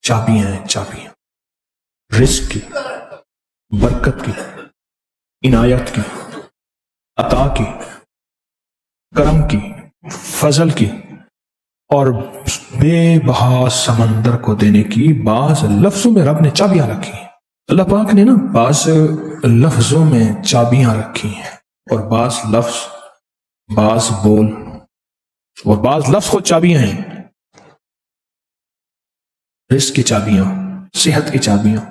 चाबियां हैं, चाबियां रिस्क की, बरकत की, इनायत की, अता की, करम की, फजल की और बेबहा समंदर को देने की बाज लफ्जों में रब ने चाबियां रखी हैं। अल्लाह पाक ने ना बाज लफ्जों में चाबियां रखी हैं और बाज लफ्ज, बाज बोल और बाज लफ्ज खुद चाबियां हैं। रिस्क की चाबियां, सेहत की चाबियां,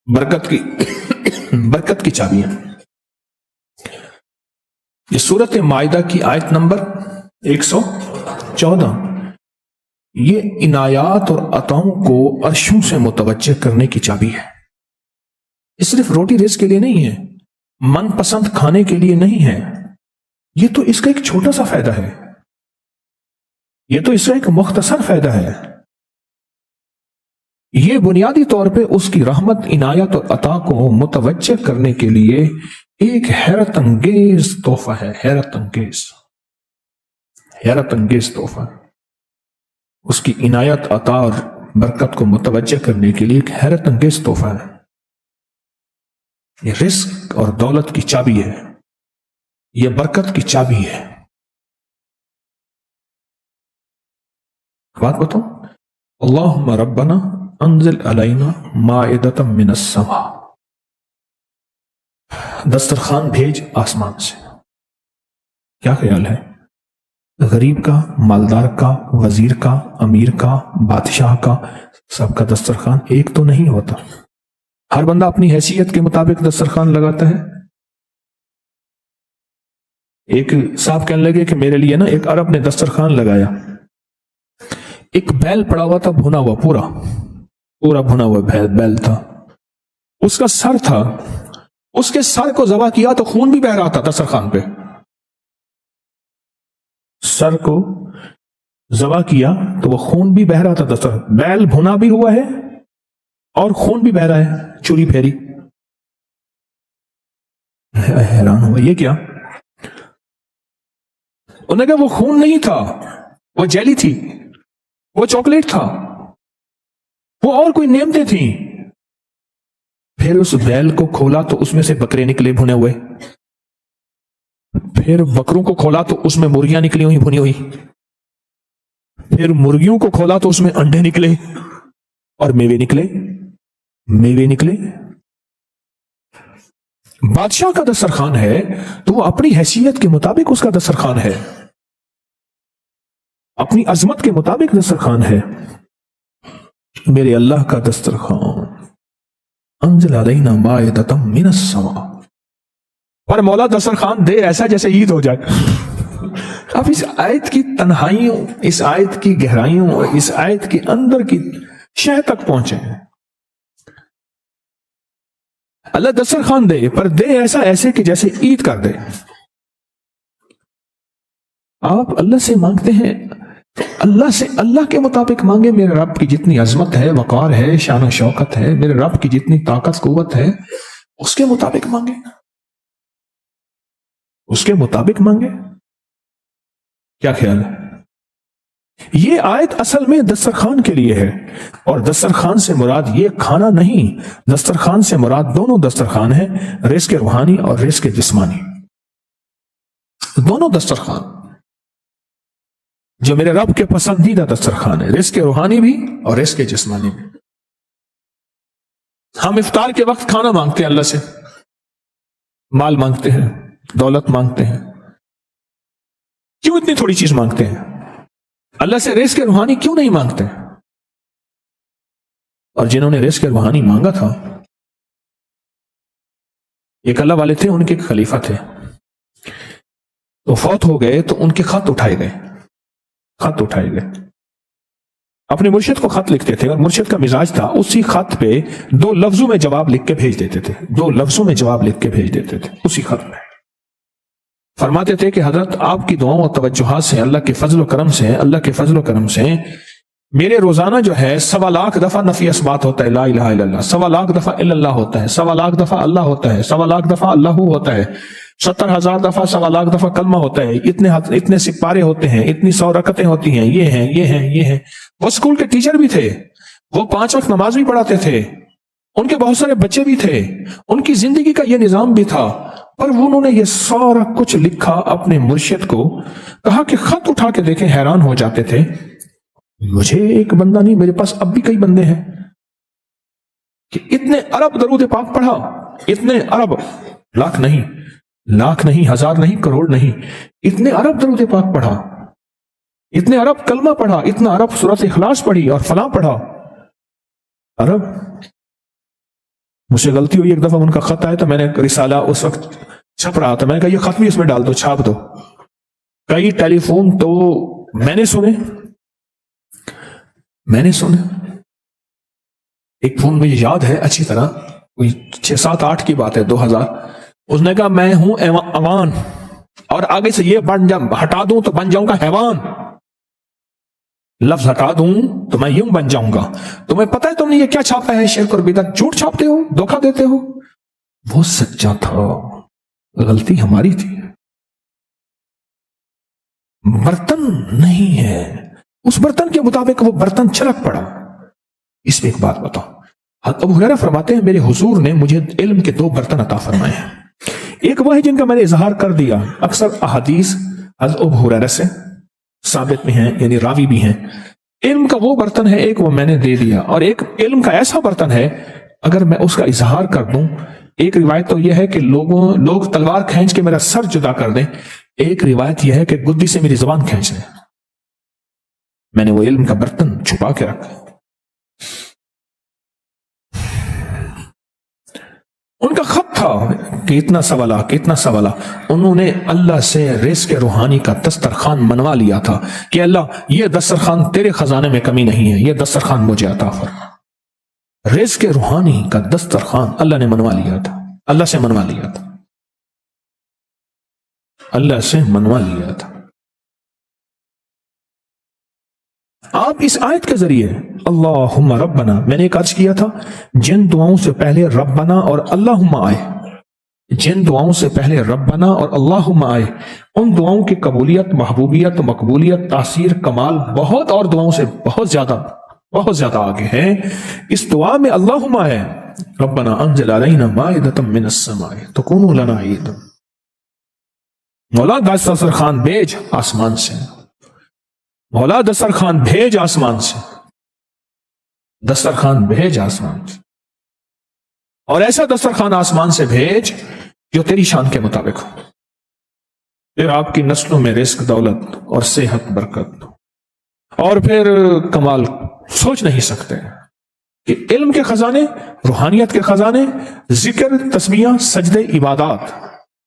बरकत की चाबियां। ये सूरत माइदा की आयत नंबर 114, ये इनायात और अताओं को अर्शों से मुतवज्जे करने की चाबी है। ये सिर्फ रोटी रिस्क के लिए नहीं है, मनपसंद खाने के लिए नहीं है, ये तो इसका एक छोटा सा फायदा है, ये तो इसका एक मुख्तसर फायदा है। ये बुनियादी तौर पे उसकी रहमत, इनायत और अता को मुतवज्जे करने के लिए एक हैरत अंगेज तोहफा है। हैरत अंगेज तोहफा, उसकी इनायत, अता और बरकत को मुतवज्जे करने के लिए एक हैरत अंगेज तोहफा है। ये रिस्क और दौलत की चाबी है, ये बरकत की चाबी है। बात बताओ, अल्लाहुम्मा रब्बना अंजिल अलैना माइदतम मिनस समा, दस्तरखान भेज आसमान से। क्या ख्याल है, गरीब का, मालदार का, वजीर का, अमीर का, बादशाह का, सबका दस्तरखान एक तो नहीं होता। हर बंदा अपनी हैसियत के मुताबिक दस्तरखान लगाता है। एक साहब कहने लगे कि मेरे लिए ना एक अरब ने दस्तरखान लगाया, एक बैल पड़ा हुआ था, भुना हुआ, पूरा भुना हुआ बैल था, उसका सर था, उसके सर को ज़बह किया तो खून भी बह रहा था दस्तरखान पे। सर को ज़बह किया तो वो खून भी बह रहा था दस्तरखान, बैल भुना भी हुआ है और खून भी बह रहा है, चूरी फेरी। हैरान हुआ, ये क्या? उन्होंने कहा वो खून नहीं था, वो जेली थी, वो चॉकलेट था, वो और कोई नेमतें थी। फिर उस बैल को खोला तो उसमें से बकरे निकले भुने हुए, फिर बकरों को खोला तो उसमें मुर्गियां निकली हुई भुनी हुई, फिर मुर्गियों को खोला तो उसमें अंडे निकले और मेवे निकले। बादशाह का दस्तरखान है तो वो अपनी हैसियत के मुताबिक उसका दस्तरखान है, अपनी अजमत के मुताबिक दस्तरखान है। मेरे अल्लाह का दस्तरखान अंजिल अलैना माइदतम मिनस समा, पर मौला दस्तरखान दे ऐसा जैसे ईद हो जाए। अब इस आयत की तन्हाइयों, इस आयत की गहराइयों और इस आयत के अंदर की शह तक पहुंचे हैं। अल्लाह दस्तरखान दे, पर दे ऐसे कि जैसे ईद कर दे। आप अल्लाह से मांगते हैं तो अल्लाह से अल्लाह के मुताबिक मांगे। मेरे रब की जितनी अजमत है, वकार है, शान शौकत है, मेरे रब की जितनी ताकत कुव्वत है, उसके मुताबिक मांगे, उसके मुताबिक मांगे। क्या ख्याल है? ये आयत असल में दस्तरखान के लिए है, और दस्तरखान से मुराद ये खाना नहीं, दस्तरखान से मुराद दोनों दस्तरखान है, रिज़्क़ रूहानी और रिज़्क़ जिस्मानी। दोनों दस्तरखान जो मेरे रब के पसंदीदा दस्तरखान है, रिज़्क़ रूहानी भी और रिज़्क़ जिस्मानी भी। हम इफ्तार के वक्त खाना मांगते हैं अल्लाह से, माल मांगते हैं, दौलत मांगते हैं, क्यों इतनी थोड़ी चीज मांगते हैं? अल्लाह से रिज़्क़ रूहानी क्यों नहीं मांगते? और जिन्होंने रिज़्क़ रूहानी मांगा था, एक अल्लाह वाले थे, उनके खलीफा थे, तो फौत हो गए तो उनके खत उठाए गए। अपने मुर्शिद को खत लिखते थे और मुर्शिद का मिजाज था उसी खत पे 2 लफ्जों में जवाब लिख के भेज देते थे, 2 लफ्जों में जवाब लिख के भेज देते थे उसी खत में। फरमाते थे कि हजरत आपकी दुआओं और तवज्जुहात से, अल्लाह के फजल करम से मेरे रोजाना जो है 1.25 लाख दफा नफी असबात होता है, ला इलाहा इल्लल्लाह, 1.25 लाख दफा इल्लल्लाह होता है, 1.25 लाख दफा अल्लाह होता है, 1.25 लाख दफा अल्लाहू होता है, 70,000 दफा 1.25 लाख दफा कलमा होता है, इतने सिपारे होते हैं, इतनी 100 रकतें होती हैं, ये हैं। वो स्कूल के टीचर भी थे, وہ 5 وقت نماز بھی پڑھاتے تھے، ان کے بہت سارے بچے بھی تھے، ان کی زندگی کا یہ نظام بھی تھا، پر انہوں نے یہ سارا کچھ لکھا اپنے مرشد کو، کہا کہ خط اٹھا کے دیکھیں، حیران ہو جاتے تھے، مجھے ایک بندہ نہیں، میرے پاس اب بھی کئی بندے ہیں کہ اتنے ارب درود پاک پڑھا، اتنے ارب، لاکھ نہیں، ہزار نہیں، کروڑ نہیں، اتنے ارب درود پاک پڑھا، اتنے ارب کلمہ پڑھا، اتنا ارب سورۃ اخلاص پڑھی اور فلاں پڑھا، ارب۔ مجھ سے غلطی ہوئی، ایک دفعہ ان کا خط آیا تو میں نے رسالہ اس وقت چھپ رہا تھا، میں نے کہا یہ خط بھی اس میں ڈال دو، چھاپ دو۔ کئی ٹیلی فون تو میں نے سنے، ایک فون مجھے یاد ہے اچھی طرح، کوئی 6-7-8 کی بات ہے، 2000، اس نے کہا میں ہوں اوان، اور آگے سے یہ ہٹا دوں تو بن جاؤں گا حیوان، لفظ ہٹا دوں تو میں یوں بن جاؤں گا، تمہیں پتہ ہے تم نے یہ کیا چھاپا ہے، شرک اور بدعت، جھوٹ چھاپتے ہو، دھوکہ دیتے ہو۔ وہ سچا تھا، غلطی ہماری تھی، برتن نہیں ہے، اس برتن کے مطابق وہ برتن چھلک پڑا۔ اس میں ایک بات بتاؤ، ابو ہریرہ فرماتے ہیں میرے حضور نے مجھے علم کے 2 برتن عطا فرمائے ہیں، ایک وہ ہے جن کا میں نے اظہار کر دیا، اکثر احادیث حضرت ابو ہریرہ سے ثابت میں ہیں، یعنی راوی بھی ہیں، علم کا وہ برتن ہے ایک، وہ میں نے دے دیا، اور ایک علم کا ایسا برتن ہے اگر میں اس کا اظہار کر دوں، ایک روایت تو یہ ہے کہ لوگ تلوار کھینچ کے میرا سر جدا کر دیں، ایک روایت یہ ہے کہ گدی سے میری زبان کھینچ لیں، میں نے وہ علم کا برتن چھپا کے رکھا۔ ان کا خط تھا کہ اتنا سوالا، انہوں نے اللہ سے رزق روحانی کا دسترخوان منوا لیا تھا کہ اللہ یہ دسترخوان تیرے خزانے میں کمی نہیں ہے، یہ دسترخوان مجھے عطا فرما۔ رزق روحانی کا دسترخوان اللہ نے منوا لیا تھا، اللہ سے منوا لیا تھا۔ آپ اس آیت کے ذریعے اللہم ربنا، میں نے ایک عرض کیا تھا جن دعاؤں سے پہلے ربنا اور اللہم آئے، جن دعاؤں سے پہلے ربنا اور اللہم آئے، ان دعاؤں کی قبولیت، محبوبیت، مقبولیت، تاثیر، کمال بہت اور دعاؤں سے بہت زیادہ آگے ہیں۔ اس دعا میں اللہم آئے، ربنا انزل علینا مائدۃ من السماء تکون لنا عیدا، مولا دسترخوان بھیج آسمان سے، مولا دسترخوان بھیج آسمان سے، دسترخوان بھیج آسمان سے، اور ایسا دسترخوان آسمان سے بھیج جو تیری شان کے مطابق ہو، پھر آپ کی نسلوں میں رزق، دولت اور صحت، برکت، اور پھر کمال سوچ نہیں سکتے کہ علم کے خزانے، روحانیت کے خزانے، ذکر، تسبیح، سجدے، عبادات،